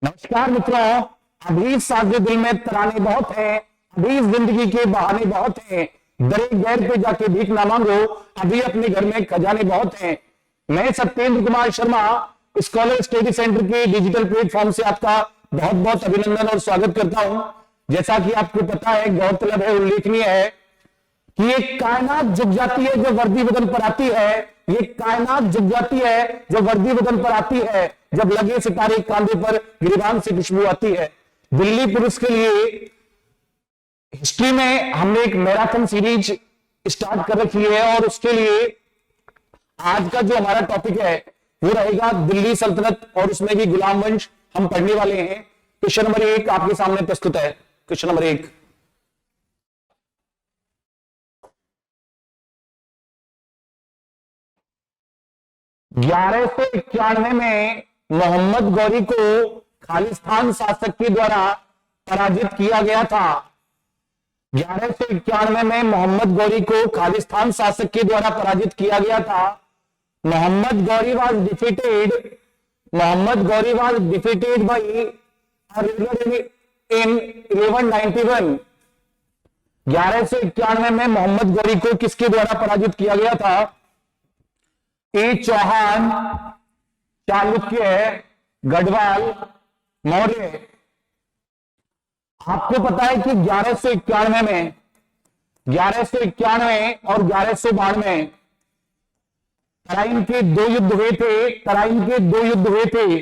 नमस्कार मित्रों। अभी साजे दिल में तराने बहुत हैं, अभी जिंदगी के बहाने बहुत हैं। दरे गैर पे जाके भीख ना मांगो, अभी अपने घर में खजाने बहुत हैं। मैं Satyendra Kumar Sharma scholar study centre के डिजिटल प्लेटफॉर्म से आपका बहुत बहुत अभिनंदन और स्वागत करता हूं। जैसा कि आपको पता है, गौरतलब है, उल्लेखनीय है कि ये कायनात झुक जाती है जो वर्दी बदन पर आती है। ये कायनात झुक जाती है जो वर्दी बदन पर आती है, जब लगे सितारे कांधे पर गिरिबान से खुशबू आती है। दिल्ली पुलिस के लिए हिस्ट्री में हमने एक मैराथन सीरीज स्टार्ट कर रखी है और उसके लिए आज का जो हमारा टॉपिक है वो रहेगा दिल्ली सल्तनत और उसमें भी गुलाम वंश। हम पढ़ने वाले हैं। क्वेश्चन नंबर 1 आपके सामने प्रस्तुत है। क्वेश्चन नंबर 1, 1191 में मोहम्मद गौरी को खालिस्तान शासक के द्वारा पराजित किया गया था। 1191 में मोहम्मद गौरी को खालिस्तान शासक के द्वारा पराजित किया गया था। Muhammad Ghori was defeated Muhammad Ghori was defeated by in 1191। 1191 में मोहम्मद गौरी को किसके द्वारा पराजित किया गया था? ए चौहान, चालुक्य, गढ़वाल, मौर्य। आपको पता है कि 1191 में 1191 और 1192 तराइन के दो युद्ध हुए थे। तराइन के दो युद्ध हुए थे।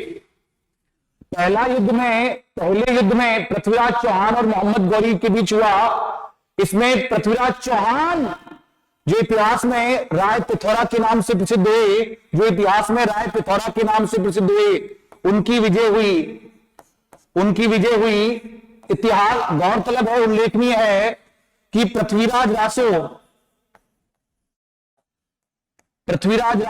पहले युद्ध में पृथ्वीराज चौहान और मोहम्मद गौरी के बीच हुआ। इसमें पृथ्वीराज चौहान जो इतिहास में राय पिथौरा के नाम से प्रसिद्ध हुए, उनकी विजय हुई। इतिहास गौरतलब है, उल्लेखनीय है कि पृथ्वीराज रासो और पृथ्वीराज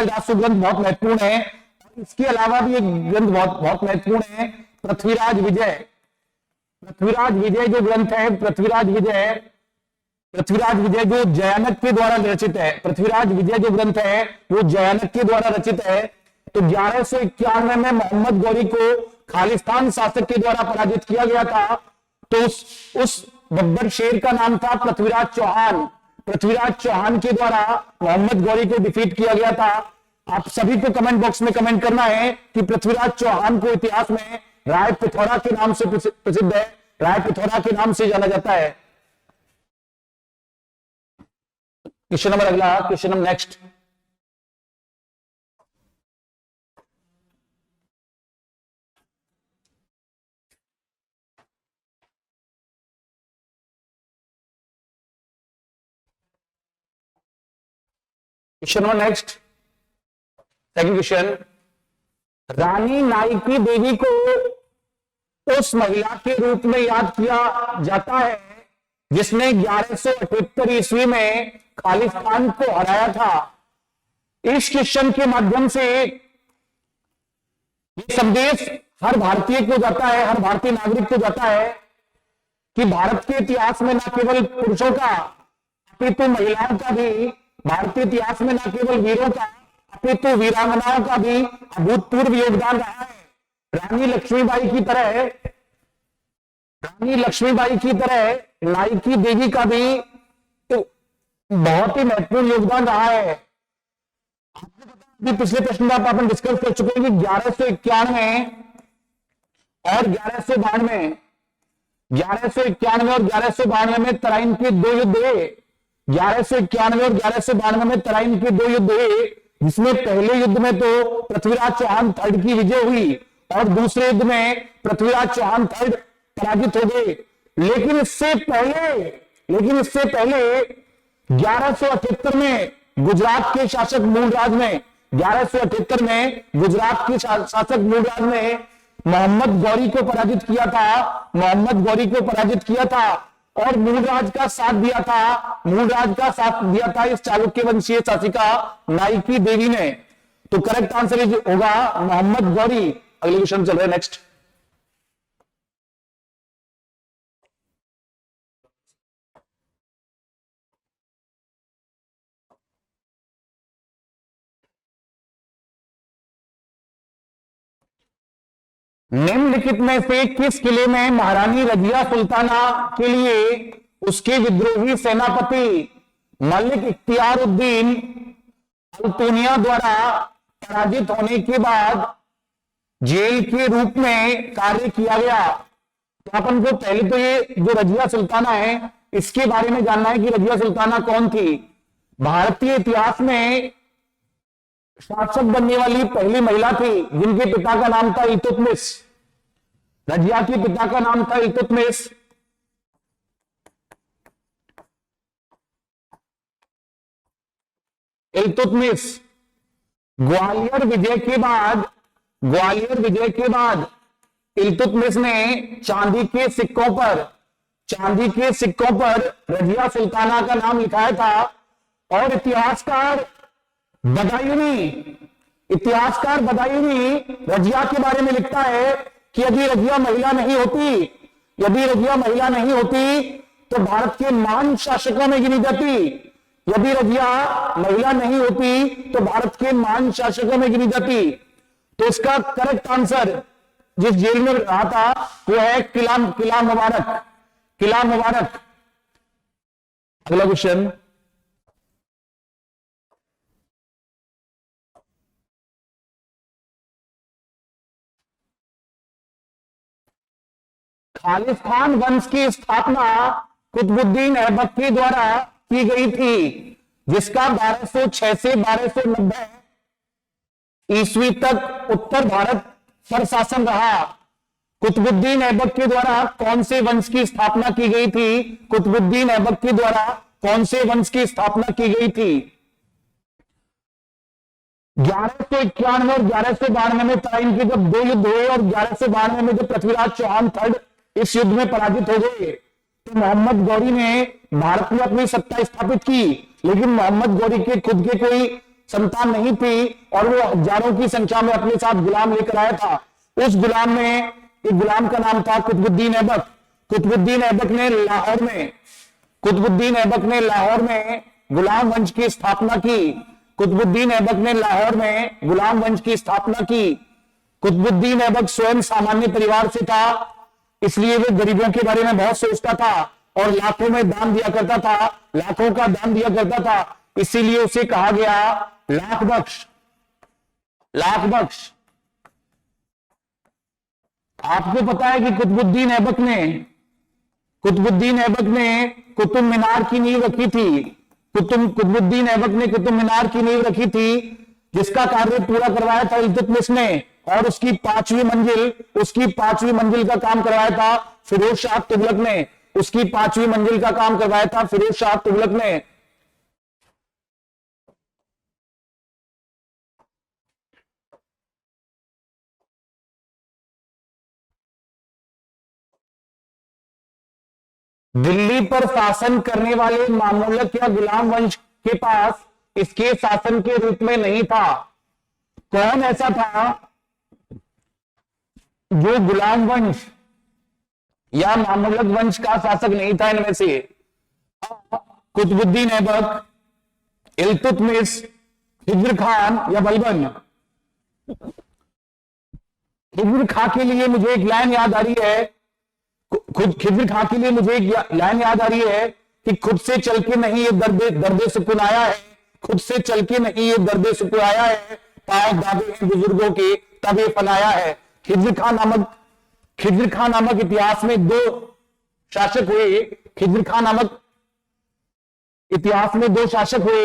रासो ग्रंथ बहुत महत्वपूर्ण है। इसके अलावा भी एक ग्रंथ बहुत महत्वपूर्ण है, पृथ्वीराज विजय जो ग्रंथ है, पृथ्वीराज विजय जो जयानक के द्वारा रचित है। पृथ्वीराज विजय जो ग्रंथ है वो जयानक के द्वारा रचित है। तो 1191 में मोहम्मद गौरी को खालिस्तान शासक के द्वारा पराजित किया गया था। तो उस बब्बर शेर का नाम था पृथ्वीराज चौहान। पृथ्वीराज चौहान के द्वारा मोहम्मद गौरी को डिफीट किया गया था। आप सभी को कमेंट बॉक्स में कमेंट करना है कि पृथ्वीराज चौहान को इतिहास में राय पिथौरा के नाम से प्रसिद्ध है, राय पिथौरा के नाम से जाना जाता है। क्वेश्चन नंबर अगला, question number next. Question number next, second question. Rani Naiki Devi को उस महिला के रूप में याद किया जाता है जिसने 1178 ईस्वी में खालिस्तान को हराया था। इस क्वेश्चन के माध्यम से ये संदेश हर भारतीय को जाता है, हर भारतीय नागरिक को जाता है कि भारत के इतिहास में न केवल पुरुषों का अपितु महिलाओं का भी, भारतीय इतिहास में न केवल वीरों का अपितु वीरांगनाओं का भी अभूतपूर्व योगदान रहा है। रानी लक्ष्मीबाई की तरह नाइकी देवी का भी बहुत ही महत्वपूर्ण योगदान रहा है। पिछले प्रश्न में अपन डिस्कस कर चुके हैं कि 1191 और 1192 में तराइन के दो युद्ध हुए। 1191 और 1192 में तराइन के दो युद्ध हुए, जिसमें पहले युद्ध में तो पृथ्वीराज चौहान थर्ड की विजय हुई और दूसरे युद्ध में पृथ्वीराज चौहान थर्ड पराजित हो गए। लेकिन इससे पहले 1178 में गुजरात के शासक मूलराज ने 1178 में गुजरात के शासक मूलराज ने मोहम्मद गौरी को पराजित किया था और मूलराज का साथ दिया था इस चालुक्य वंशीय शासिका नाइकी देवी ने। तो करेक्ट आंसर होगा मोहम्मद गौरी। अगले क्वेश्चन चल रहे हैं, नेक्स्ट। निम्नलिखित में से किस किले में महारानी रजिया सुल्ताना के लिए उसके विद्रोही सेनापति मलिक इख्तियारुद्दीन अल्तुनिया द्वारा पराजित होने के बाद जेल के रूप में कार्य किया गया? तो अपन को पहले तो ये जो रजिया सुल्ताना है इसके बारे में जानना है कि रजिया सुल्ताना कौन थी। भारतीय इतिहास में शासक बनने वाली पहली महिला थी जिनके पिता का नाम था इल्तुतमिश। रजिया के पिता का नाम था इल्तुतमिश। इल्तुतमिश ग्वालियर विजय के बाद इल्तुतमिश ने चांदी के सिक्कों पर रजिया सुल्ताना का नाम लिखाया था। और इतिहासकार बदायूनी रजिया के बारे में लिखता है कि यदि रजिया महिला नहीं होती तो भारत के महान शासकों में गिनी जाती। यदि रजिया महिला नहीं होती तो भारत के महान शासकों में गिनी जाती। तो इसका करेक्ट आंसर जिस जेल में रहा था वो है किला मुबारक। अगला क्वेश्चन, खालिस्तान वंश की स्थापना कुतुबुद्दीन ऐबक के द्वारा की गई थी जिसका 1206 से 1290 ईस्वी तक उत्तर भारत पर शासन रहा। कुतुबुद्दीन ऐबक के द्वारा कौन से वंश की स्थापना की गई थी? कुतुबुद्दीन ऐबक के द्वारा कौन से वंश की स्थापना की गई थी? 1191 और 1192 में तराइन के जब दो युद्ध हुए और 1192 में जब पृथ्वीराज चौहान थर्ड इस युद्ध में पराजित हो गए तो मोहम्मद गौरी ने भारत में अपनी सत्ता स्थापित की। लेकिन मोहम्मद गौरी के खुद के कोई संतान नहीं थी और वो हजारों की संख्या में अपने साथ गुलाम लेकर आया था। उस गुलाम में एक गुलाम का नाम था कुतुबुद्दीन ऐबक। कुतुबुद्दीन ऐबक ने लाहौर में गुलाम वंश की स्थापना की। कुतुबुद्दीन ऐबक ने लाहौर में गुलाम वंश की स्थापना की। कुतुबुद्दीन ऐबक स्वयं सामान्य परिवार से था, इसलिए वो गरीबों के बारे में बहुत सोचता था और लाखों का दान दिया करता था। इसीलिए उसे कहा गया लाख बख्श। आपको पता है कि कुतुबुद्दीन ऐबक ने कुतुब मीनार की नींव रखी थी। कुतुबुद्दीन ऐबक ने कुतुब मीनार की नींव रखी थी जिसका कार्य पूरा करवाया था इल्तुतमिश ने। और उसकी पांचवी मंजिल का काम करवाया था फिरोज शाह तुगलक ने। दिल्ली पर शासन करने वाले मामूलक या गुलाम वंश के पास इसके शासन के रूप में नहीं था। कौन ऐसा था जो गुलाम वंश या मामूलक वंश का शासक नहीं था इनमें से? कुतुबुद्दीन ऐबक, इल्तुतमिश, खिज्र खान या बलबन? खिज्र खां के लिए मुझे एक लाइन याद आ रही है कि खुद से चल के नहीं ये दर्द सुकून आया है। पांव दादे हैं बुजुर्गों के तब ये फनाया है। खिज्र खां नामक इतिहास में दो शासक हुए।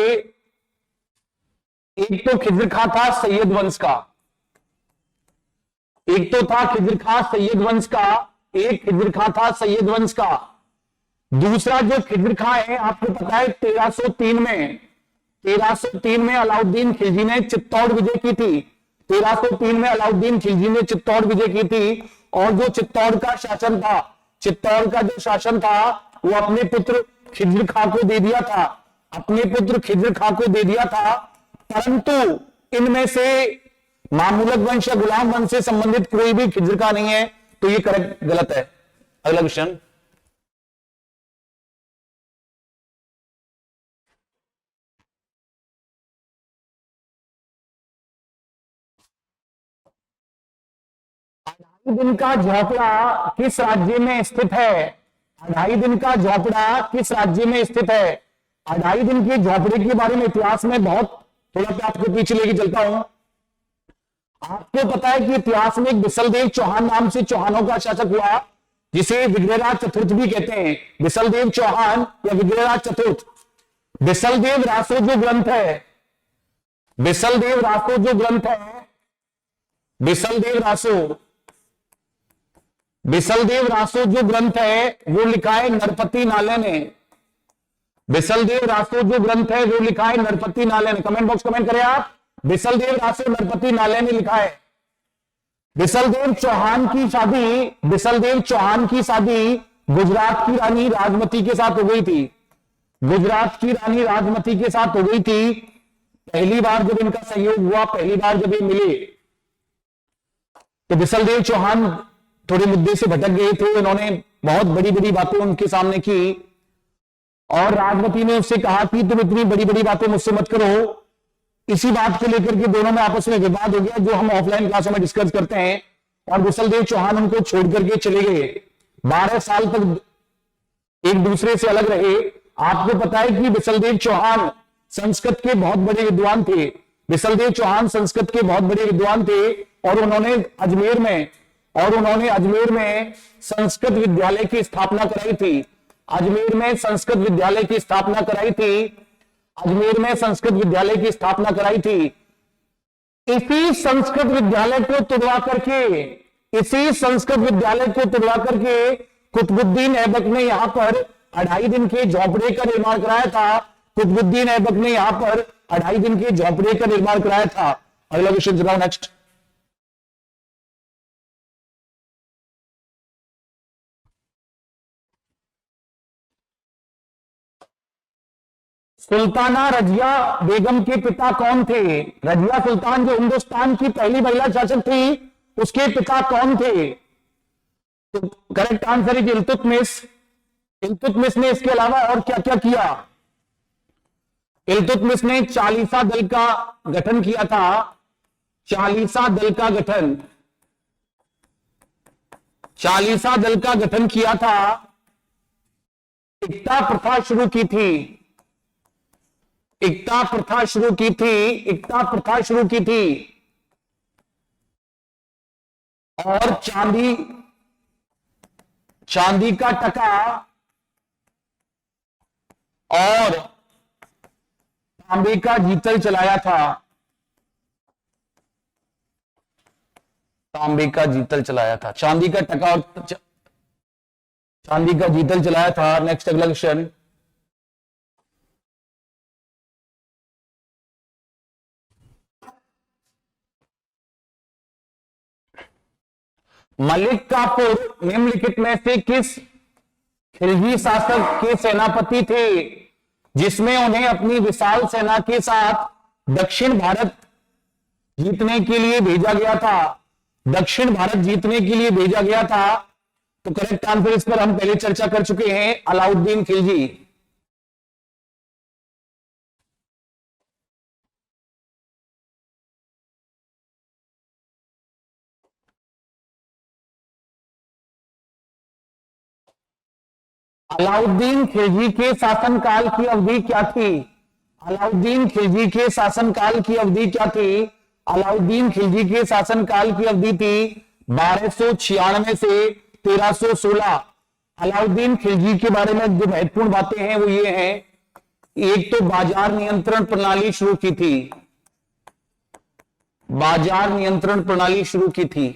एक तो खिज्र खां था सैयद वंश का, एक खिज्र खां था सैयद वंश का। दूसरा जो खिज्र खां है आपको पता है 1303 में अलाउद्दीन खिलजी ने चित्तौड़ विजय की थी। और जो चित्तौड़ का शासन था वो अपने पुत्र खिज्र खां को दे दिया था। परंतु इनमें से मामूलक वंश या गुलाम वंश से संबंधित कोई भी खिज्र खां नहीं है, तो ये करेक्ट गलत है। अगला क्वेश्चन, अढ़ाई दिन का झोपड़ा किस राज्य में स्थित है? अढ़ाई दिन का झोपड़ा किस राज्य में स्थित है? अढ़ाई दिन के झोपड़े के बारे में इतिहास में बहुत थोड़ा सा आपको पीछे लेके चलता हूं। आपको पता है कि इतिहास में एक बिसलदेव चौहान नाम से चौहानों का शासक हुआ, जिसे विग्रहराज चतुर्थ भी कहते हैं। बिसलदेव चौहान या विग्रहराज चतुर्थ। बिसलदेव रासो जो ग्रंथ है, बिसलदेव रासो जो ग्रंथ है, बिसलदेव रासो, बिसलदेव रासो जो ग्रंथ है वो लिखा है नरपति नाले ने। बिसलदेव रासो जो ग्रंथ है वो लिखा है नरपति नाले ने। कमेंट बॉक्स कमेंट करें आप, बिसलदेव रासो नरपति नाले ने लिखा है। बिसलदेव चौहान की शादी, बिसलदेव चौहान की शादी गुजरात की रानी राजमती के साथ हो गई थी। गुजरात की रानी राजमती के साथ हो गई थी। पहली बार जब इनका सहयोग हुआ, पहली बार जब ये मिले, तो बिसलदेव चौहान थोड़े मुद्दे से भटक गए थे। उन्होंने बहुत बड़ी बड़ी बातें उनके सामने की और राजमती ने उससे कहा कि तुम इतनी बड़ी बड़ी बातें मुझसे मत करो। इसी बात को लेकर के दोनों में आपस में विवाद हो गया, जो हम ऑफलाइन क्लासों में डिस्कस करते हैं। और बिसलदेव चौहान उनको छोड़ करके चले गए। 12 साल तक एक दूसरे से अलग रहे। आपको पता है कि बिसलदेव चौहान संस्कृत के बहुत बड़े विद्वान थे। बिसलदेव चौहान संस्कृत के बहुत बड़े विद्वान थे और उन्होंने अजमेर में संस्कृत विद्यालय की स्थापना कराई थी। अजमेर में संस्कृत विद्यालय की स्थापना कराई थी। अजमेर में संस्कृत विद्यालय की स्थापना कराई थी। इसी संस्कृत विद्यालय को तुड़वा करके, इसी संस्कृत विद्यालय को तुड़वा करके कुतुबुद्दीन ऐबक ने यहां पर 2.5 दिन के झोपड़े का निर्माण कराया था। कुतुबुद्दीन ऐबक ने यहां पर 2.5 दिन के झोपड़े का निर्माण कराया था। अगला क्वेश्चन जरा नेक्स्ट। सुल्ताना रजिया बेगम के पिता कौन थे? रजिया सुल्तान जो हिंदुस्तान की पहली महिला शासक थी, उसके पिता कौन थे? तो करेक्ट आंसर है इल्तुतमिश। इल्तुतमिश ने इसके अलावा और क्या क्या किया? इल्तुतमिश ने चालीसा दल का गठन किया था। चालीसा दल का गठन, चालीसा दल का गठन किया था। इक्ता प्रथा शुरू की थी। इक्ता प्रथा शुरू की थी। इक्ता प्रथा शुरू की थी। और चांदी का टका और तांबे का जीतल चलाया था। तांबे का जीतल चलाया था। चांदी का टका और चांदी का जीतल चलाया था। नेक्स्ट अगला क्वेश्चन। मलिक काफूर निम्नलिखित में से किस खिलजी शासक के सेनापति थे जिसमें उन्हें अपनी विशाल सेना के साथ दक्षिण भारत जीतने के लिए भेजा गया था? दक्षिण भारत जीतने के लिए भेजा गया था। तो करेक्ट आंसर इस पर हम पहले चर्चा कर चुके हैं, अलाउद्दीन खिलजी। अलाउद्दीन खिलजी के शासनकाल की अवधि क्या थी? अलाउद्दीन खिलजी के शासनकाल की अवधि क्या थी? अलाउद्दीन खिलजी के शासनकाल की अवधि थी 1296 से 1316। अलाउद्दीन खिलजी के बारे में जो महत्वपूर्ण बातें हैं वो ये हैं, एक तो बाजार नियंत्रण प्रणाली शुरू की थी। बाजार नियंत्रण प्रणाली शुरू की थी।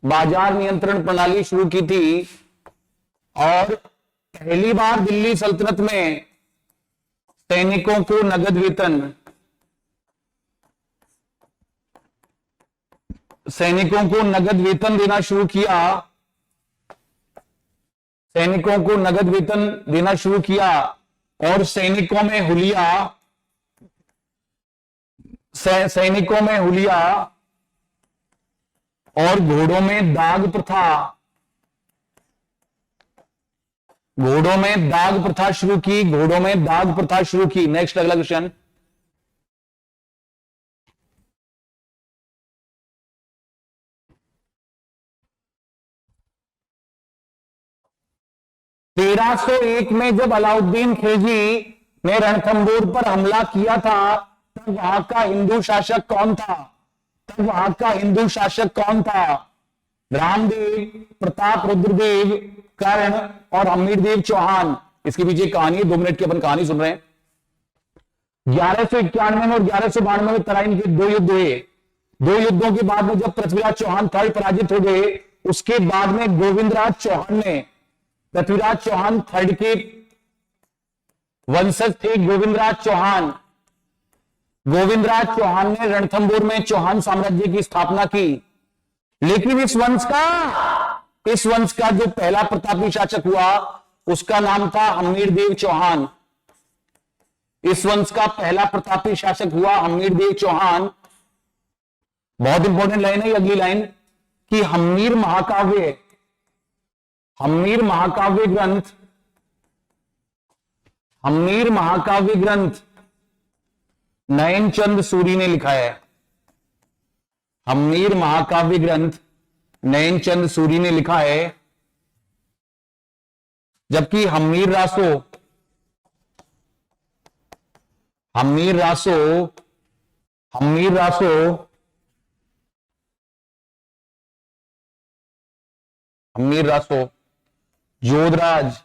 बाजार नियंत्रण प्रणाली शुरू की थी। और पहली बार दिल्ली सल्तनत में सैनिकों को नगद वेतन, सैनिकों को नगद वेतन देना शुरू किया। सैनिकों को नगद वेतन देना शुरू किया और सैनिकों में हुलिया, सैनिकों में हुलिया और घोड़ों में दाग प्रथा, घोड़ों में दाग प्रथा शुरू की। घोड़ों में दाग प्रथा शुरू की। नेक्स्ट अगला क्वेश्चन। 1301 में जब अलाउद्दीन खिलजी ने रणथंबोर पर हमला किया था, तब वहां का हिंदू शासक कौन था? तब वहां का हिंदू शासक कौन था? रामदेव, प्रताप रुद्रदेव, कर्ण और हमीरदेव चौहान। इसके पीछे कहानी है, 2 मिनट की अपन कहानी सुन रहे हैं। 1191 में और 1192 में तराइन के 2 युद्ध हुए। 2 युद्धों के बाद में जब पृथ्वीराज चौहान थर्ड पराजित हो गए, उसके बाद में गोविंदराज चौहान ने, पृथ्वीराज चौहान थर्ड के वंशज थे गोविंदराज चौहान। गोविंदराज चौहान ने रणथंबोर में चौहान साम्राज्य की स्थापना की। लेकिन इस वंश का जो पहला प्रतापी शासक हुआ, उसका नाम था हमीरदेव चौहान। इस वंश का पहला प्रतापी शासक हुआ हमीरदेव चौहान। बहुत इंपॉर्टेंट लाइन है अगली लाइन कि हम्मीर महाकाव्य ग्रंथ नयनचंद सूरी ने लिखा है। हम्मीर महाकाव्य ग्रंथ नयनचंद सूरी ने लिखा है, जबकि हम्मीर रासो जोधराज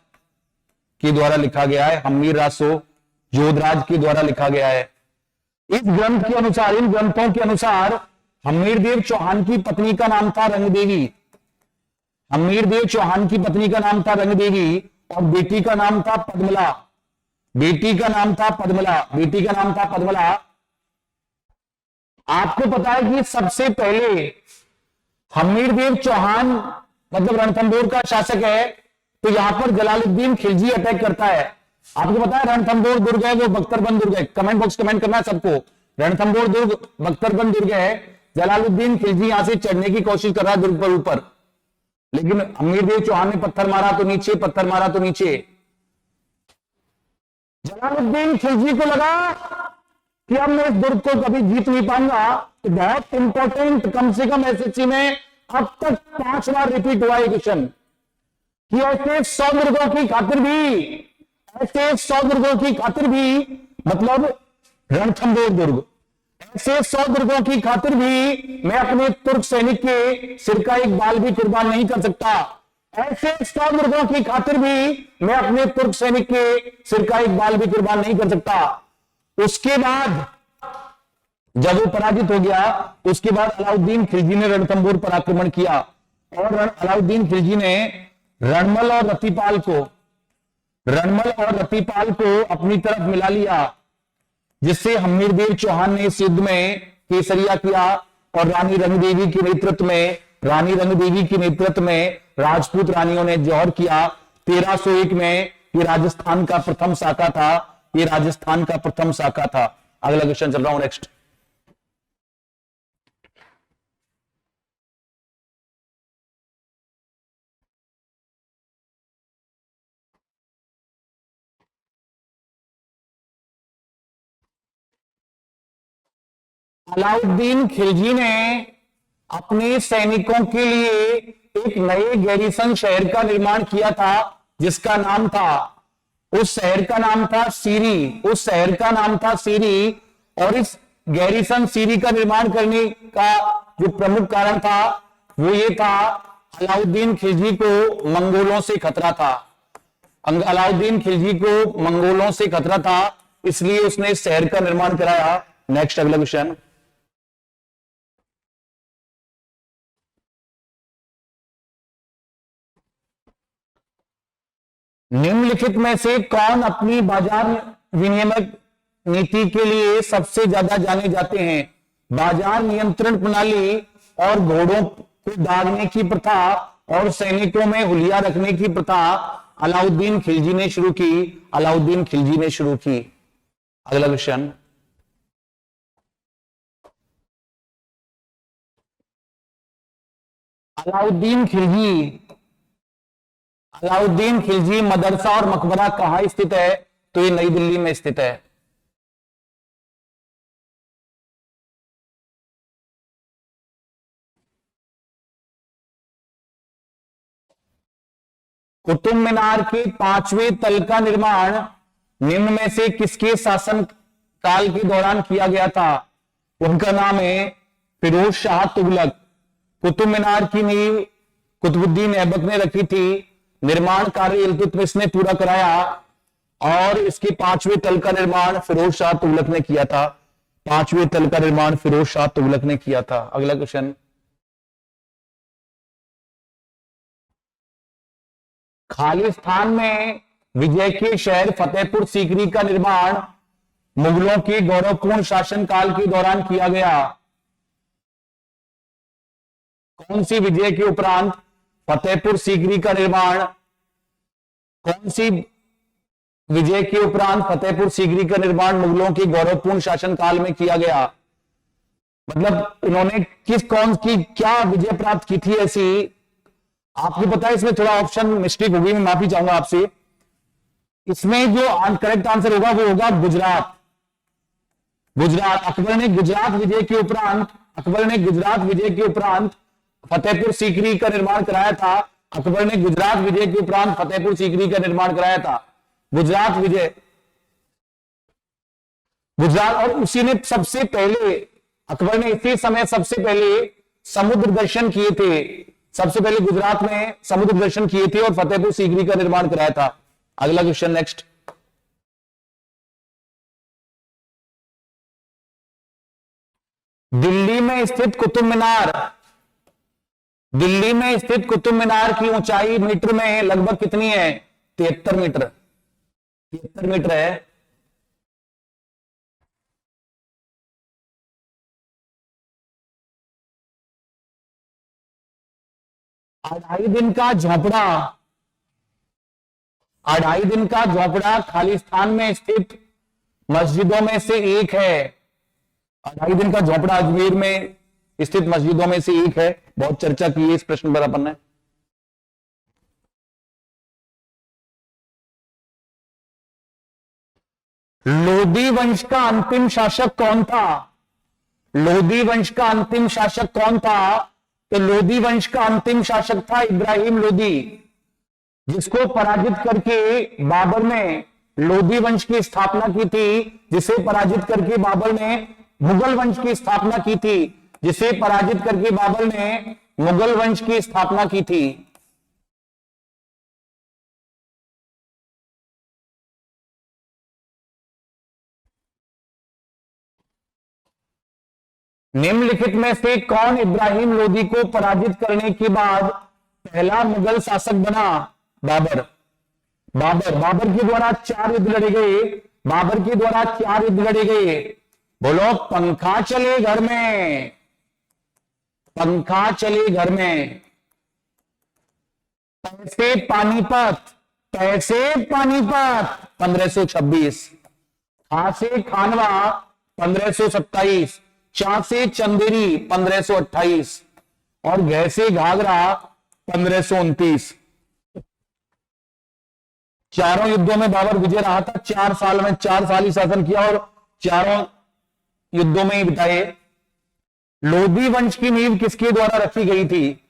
के द्वारा लिखा गया है। हम्मीर रासो जोधराज के द्वारा लिखा गया है। इस ग्रंथ के अनुसार, इन ग्रंथों के अनुसार हमीरदेव चौहान की पत्नी का नाम था रंगदेवी। हमीरदेव चौहान की पत्नी का नाम था रंगदेवी और बेटी का नाम था पद्मला। आपको पता है कि सबसे पहले हमीरदेव चौहान मतलब रणथंबोर का शासक है, तो यहां पर जलालुद्दीन खिलजी अटैक करता है। आपको पता है रणथंबोर दुर्ग है वो बख्तरबंद दुर्ग है। कमेंट बॉक्स कमेंट करना है सबको। रणथंबोर दुर्ग बख्तरबंद दुर्ग है। जलालुद्दीन खिलजी यहां से चढ़ने की कोशिश कर रहा है दुर्ग पर ऊपर, लेकिन हमीरदेव चौहान ने पत्थर मारा तो नीचे। जलालुद्दीन खिलजी को लगा कि अब मैं इस दुर्ग को कभी जीत नहीं पाऊंगा। तो बहुत इंपॉर्टेंट, कम से कम एसएससी में अब तक 5 बार रिपीट हुआ है क्वेश्चन कि ऐसे 100 दुर्गों की खातिर भी मतलब रणथंबोर दुर्ग, ऐसे 100 दुर्गों की खातिर भी मैं अपने तुर्क सैनिक के सिर का एक बाल भी कुर्बान नहीं कर सकता। ऐसे 100 दुर्गों की खातिर भी मैं अपने तुर्क सैनिक के सिर का एक बाल भी कुर्बान नहीं कर सकता। उसके बाद जब वो पराजित हो गया, उसके बाद अलाउद्दीन खिलजी ने रणथंबोर पर आक्रमण किया और अलाउद्दीन खिलजी ने रणमल और रतिपाल को अपनी तरफ मिला लिया, जिससे हमीरदेव चौहान ने इस युद्ध में केसरिया किया और रानी रंगदेवी के नेतृत्व में राजपूत रानियों ने जौहर किया। 1301 में ये राजस्थान का प्रथम शाखा था। अगला क्वेश्चन चल रहा हूं नेक्स्ट। अलाउद्दीन खिलजी ने अपने सैनिकों के लिए एक नए गैरिसन शहर का निर्माण किया था, जिसका नाम था, उस शहर का नाम था सीरी। और इस गैरिसन सीरी का निर्माण करने का जो प्रमुख कारण था वो ये था, अलाउद्दीन खिलजी को मंगोलों से खतरा था, इसलिए उसने इस शहर का निर्माण कराया। नेक्स्ट अगला क्वेश्चन। निम्नलिखित में से कौन अपनी बाजार विनियामक नीति के लिए सबसे ज्यादा जाने जाते हैं? बाजार नियंत्रण प्रणाली और घोड़ों को दागने की प्रथा और सैनिकों में हुलिया रखने की प्रथा अलाउद्दीन खिलजी ने शुरू की। अगला क्वेश्चन। अलाउद्दीन खिलजी मदरसा और मकबरा कहां स्थित है? तो ये नई दिल्ली में स्थित है। कुतुब मीनार के 5वें तल का निर्माण निम्न में से किसके शासन काल के दौरान किया गया था? उनका नाम है फिरोज शाह तुगलक। कुतुब मीनार की नींव कुतुबुद्दीन ऐबक ने रखी थी, निर्माण कार्य इल्तुतमिश ने पूरा कराया और इसके 5वें तल का निर्माण फिरोज शाह तुगलक ने किया था। 5वें तल का निर्माण फिरोज शाह तुगलक ने किया था। अगला क्वेश्चन, खालिस्तान में विजय के शहर फतेहपुर सीकरी का निर्माण मुगलों के गौरवपूर्ण शासनकाल के दौरान किया गया। कौन सी विजय के उपरांत फतेहपुर सीकरी का निर्माण, कौन सी विजय के उपरांत फतेहपुर सीकरी का निर्माण मुगलों के गौरवपूर्ण शासनकाल में किया गया? मतलब इन्होंने कौन की क्या विजय प्राप्त की थी ऐसी? आपको पता है इसमें थोड़ा ऑप्शन मिस्टेक होगी, मैं माफी चाहूंगा आपसे। इसमें जो करेक्ट आंसर होगा वो होगा गुजरात। गुजरात। अकबर ने गुजरात विजय के उपरांत फतेहपुर सीकरी का निर्माण कराया था। अकबर ने गुजरात विजय के उपरांत फतेहपुर सीकरी का निर्माण कराया था। गुजरात विजय, गुजरात। और उसी ने सबसे पहले, अकबर ने इसी समय सबसे पहले समुद्र दर्शन किए थे। सबसे पहले गुजरात में समुद्र दर्शन किए थे और फतेहपुर सीकरी का निर्माण कराया था। अगला क्वेश्चन, नेक्स्ट। दिल्ली में स्थित कुतुब मीनार की ऊंचाई मीटर में लगभग कितनी है? 73 मीटर। 73 मीटर है। अढ़ाई दिन का झोपड़ा खालिस्तान में स्थित मस्जिदों में से एक है। अढ़ाई दिन का झोपड़ा अजमेर में स्थित मस्जिदों में से एक है। बहुत चर्चा की है इस प्रश्न पर अपन ने। लोधी वंश का अंतिम शासक कौन था? लोधी वंश का अंतिम शासक कौन था? तो लोधी वंश का अंतिम शासक था इब्राहिम लोधी, जिसको पराजित करके बाबर ने लोधी वंश की स्थापना की थी। जिसे पराजित करके बाबर ने मुगल वंश की स्थापना की थी। जिसे पराजित करके बाबर ने मुगल वंश की स्थापना की थी। निम्नलिखित में से कौन इब्राहिम लोधी को पराजित करने के बाद पहला मुगल शासक बना? बाबर। बाबर के द्वारा 4 युद्ध लड़े गए। बाबर के द्वारा 4 युद्ध लड़े गए। बोलो, पंखा चले घर में, पंखा चले घर में। पैसे पानीपत 1526। खा से खानवा 1527। चा से चंदेरी 1528 और घै से घाघरा 1529। चारों युद्धों में बाबर विजय रहा था। 4 साल ही शासन किया और चारों युद्धों में ही बिताए। लोधी वंश की नींव किसके द्वारा रखी गई थी?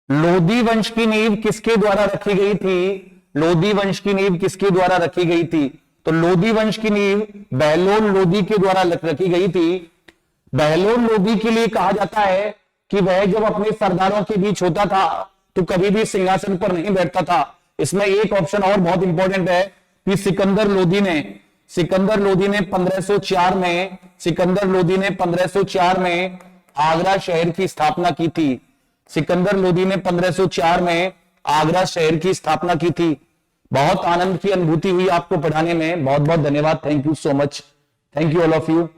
लोधी वंश की नींव किसके द्वारा रखी गई थी? लोधी वंश की नींव किसके द्वारा रखी गई थी? तो लोधी वंश की नींव बहलोल लोधी के द्वारा रखी गई थी। बहलोल लोधी के लिए कहा जाता है कि वह जब अपने सरदारों के बीच होता था तो कभी भी सिंहासन पर नहीं बैठता था। इसमें एक ऑप्शन और बहुत इंपॉर्टेंट है कि सिकंदर लोधी ने 1504 में आगरा शहर की स्थापना की थी। सिकंदर लोधी ने 1504 में आगरा शहर की स्थापना की थी। बहुत आनंद की अनुभूति हुई आपको पढ़ाने में। बहुत बहुत धन्यवाद। Thank you so much. Thank you all of you.